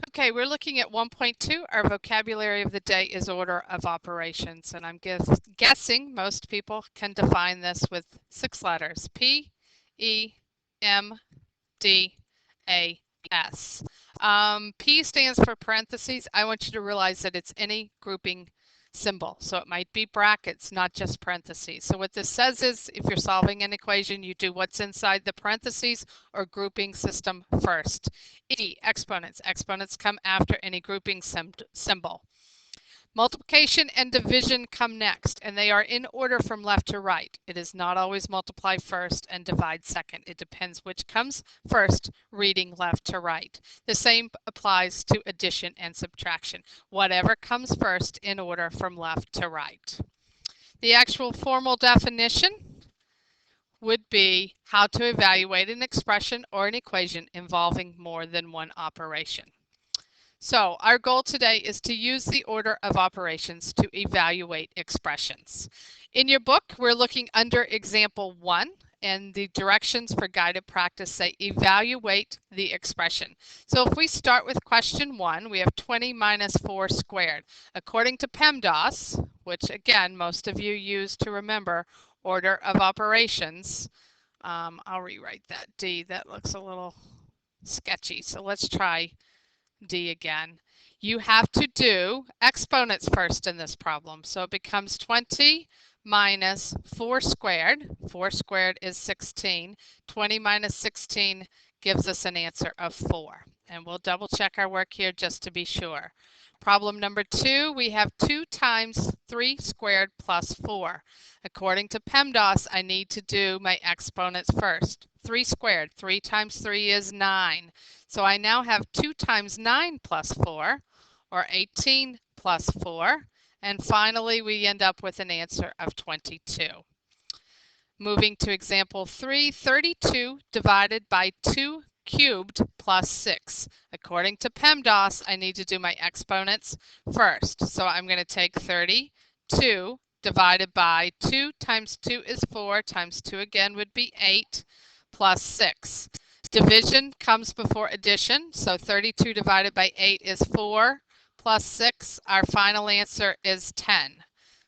Okay, we're looking at 1.2. Our vocabulary of the day is order of operations, and I'm guessing most people can define this with 6 letters: P, E, M, D, A, S. P stands for parentheses. I want you to realize that it's any grouping symbol. So it might be brackets, not just parentheses. So what this says is if you're solving an equation, you do what's inside the parentheses or grouping system first. E, exponents. Exponents come after any grouping symbol. Multiplication and division come next, and they are in order from left to right. It is not always multiply first and divide second. It depends which comes first, reading left to right. The same applies to addition and subtraction. Whatever comes first in order from left to right. The actual formal definition would be how to evaluate an expression or an equation involving more than one operation. So our goal today is to use the order of operations to evaluate expressions. In your book, we're looking under example 1, and the directions for guided practice say evaluate the expression. So if we start with question 1, we have 20 minus 4 squared. According to PEMDAS, which again most of you use to remember order of operations, I'll rewrite that D. That looks a little sketchy. So let's try D again. You have to do exponents first in this problem. So it becomes 20 minus 4 squared. 4 squared is 16. 20 minus 16 gives us an answer of 4. And we'll double check our work here just to be sure. Problem number 2, we have 2 times 3 squared plus 4. According to PEMDAS, I need to do my exponents first. 3 squared, 3 times 3 is 9. So I now have 2 times 9 plus 4, or 18 plus 4. And finally, we end up with an answer of 22. Moving to example 3, 32 divided by 2 cubed plus 6. According to PEMDAS, I need to do my exponents first. So I'm going to take 32 divided by 2 times 2 is 4 times 2 again would be 8 plus 6. Division comes before addition, so 32 divided by 8 is 4 plus 6. Our final answer is 10.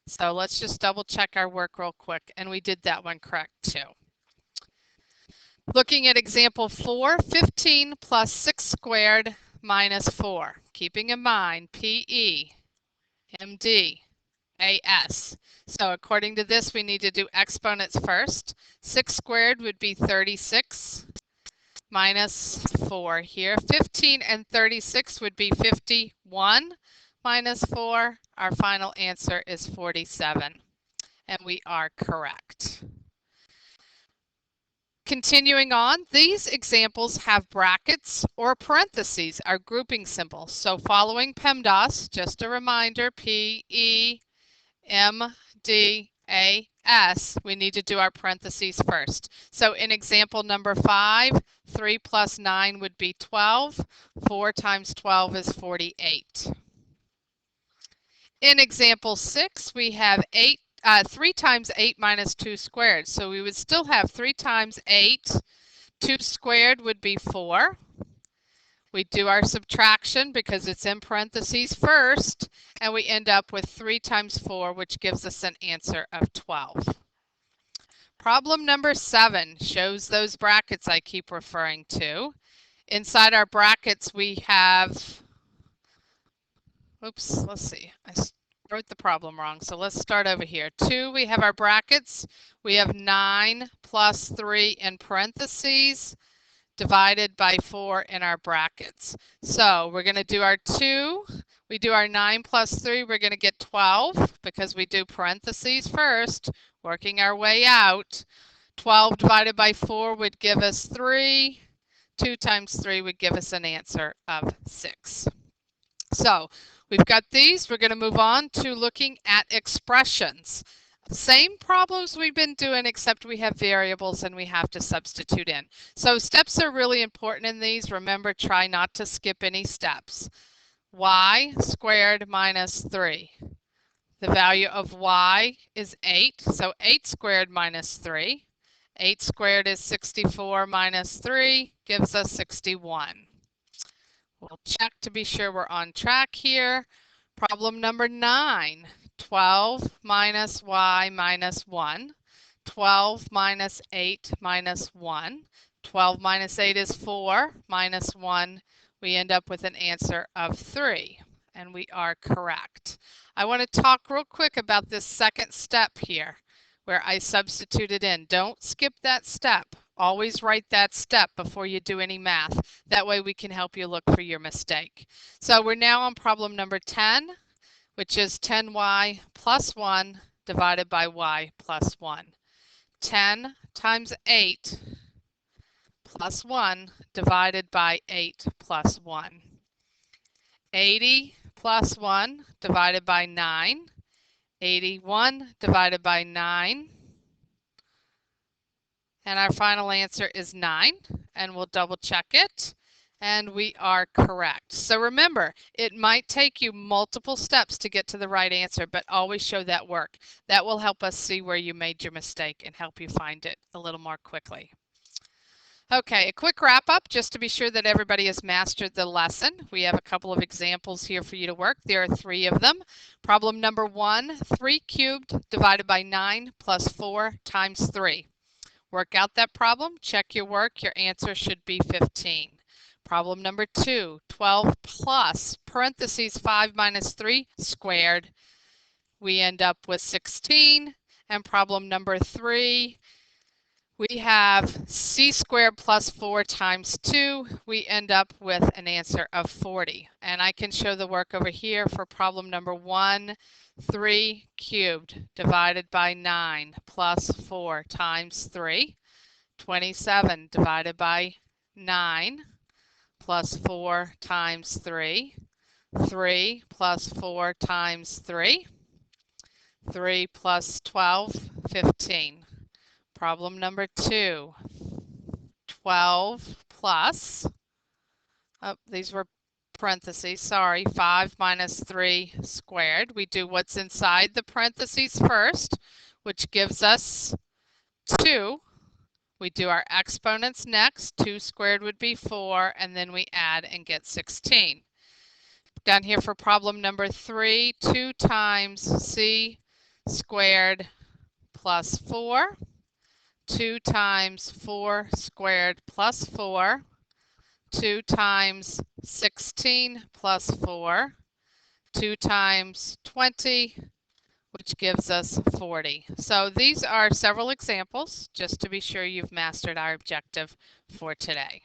So let's just double check our work real quick, and we did that one correct too. Looking at example 4, 15 plus 6 squared minus 4. Keeping in mind PE, MD, AS. So according to this, we need to do exponents first. 6 squared would be 36 minus 4 here. 15 and 36 would be 51 minus 4. Our final answer is 47, and we are correct. Continuing on, these examples have brackets or parentheses, our grouping symbols. So following PEMDAS, just a reminder, P, E, M, D, A, S, we need to do our parentheses first. So in example number 5, 3 plus 9 would be 12. 4 times 12 is 48. In example 6, we have 3 times 8 minus 2 squared. So we would still have 3 times 8. 2 squared would be 4. We do our subtraction because it's in parentheses first, and we end up with 3 times 4, which gives us an answer of 12. Problem number 7 shows those brackets I keep referring to. Inside our brackets, we have, oops, let's see, I wrote the problem wrong, so let's start over here. 2, we have our brackets. We have 9 plus 3 in parentheses divided by 4 in our brackets. So we're going to do our 2. We do our 9 plus 3. We're going to get 12 because we do parentheses first, working our way out. 12 divided by 4 would give us 3. 2 times 3 would give us an answer of 6. So we've got these. We're going to move on to looking at expressions. Same problems we've been doing, except we have variables and we have to substitute in. So steps are really important in these. Remember, try not to skip any steps. Y squared minus 3. The value of y is 8, so 8 squared minus 3. 8 squared is 64 minus 3, gives us 61. We'll check to be sure we're on track here. Problem number 9, 12 minus y minus 1. 12 minus 8 minus 1. 12 minus 8 is 4, minus 1. We end up with an answer of 3, and we are correct. I want to talk real quick about this second step here, where I substituted in. Don't skip that step. Always write that step before you do any math. That way we can help you look for your mistake. So we're now on problem number 10, which is 10y plus 1 divided by y plus 1. 10 times 8 plus 1 divided by 8 plus 1. 80 plus 1 divided by 9. 81 divided by 9. And our final answer is 9. And we'll double check it. And we are correct. So remember, it might take you multiple steps to get to the right answer, but always show that work. That will help us see where you made your mistake and help you find it a little more quickly. Okay, a quick wrap up just to be sure that everybody has mastered the lesson. We have a couple of examples here for you to work. There are 3 of them. Problem number 1, 3 cubed divided by 9 plus 4 times 3. Work out that problem, check your work, your answer should be 15. Problem number 2, 12 plus parentheses 5 minus 3 squared. We end up with 16. And problem number 3, we have c squared plus 4 times 2. We end up with an answer of 40. And I can show the work over here for problem number 1. 3 cubed divided by 9 plus 4 times 3. 27 divided by 9 plus 4 times 3. 3 plus 4 times 3. 3 plus 12, 15. Problem number 2, 12 plus, these were parentheses, sorry, 5 minus 3 squared. We do what's inside the parentheses first, which gives us 2. We do our exponents next. 2 squared would be 4, and then we add and get 16. Down here for problem number 3, 2 times c squared plus 4. 2 times 4 squared plus 4. 2 times 16 plus 4. 2 times 20, which gives us 40. So these are several examples, just to be sure you've mastered our objective for today.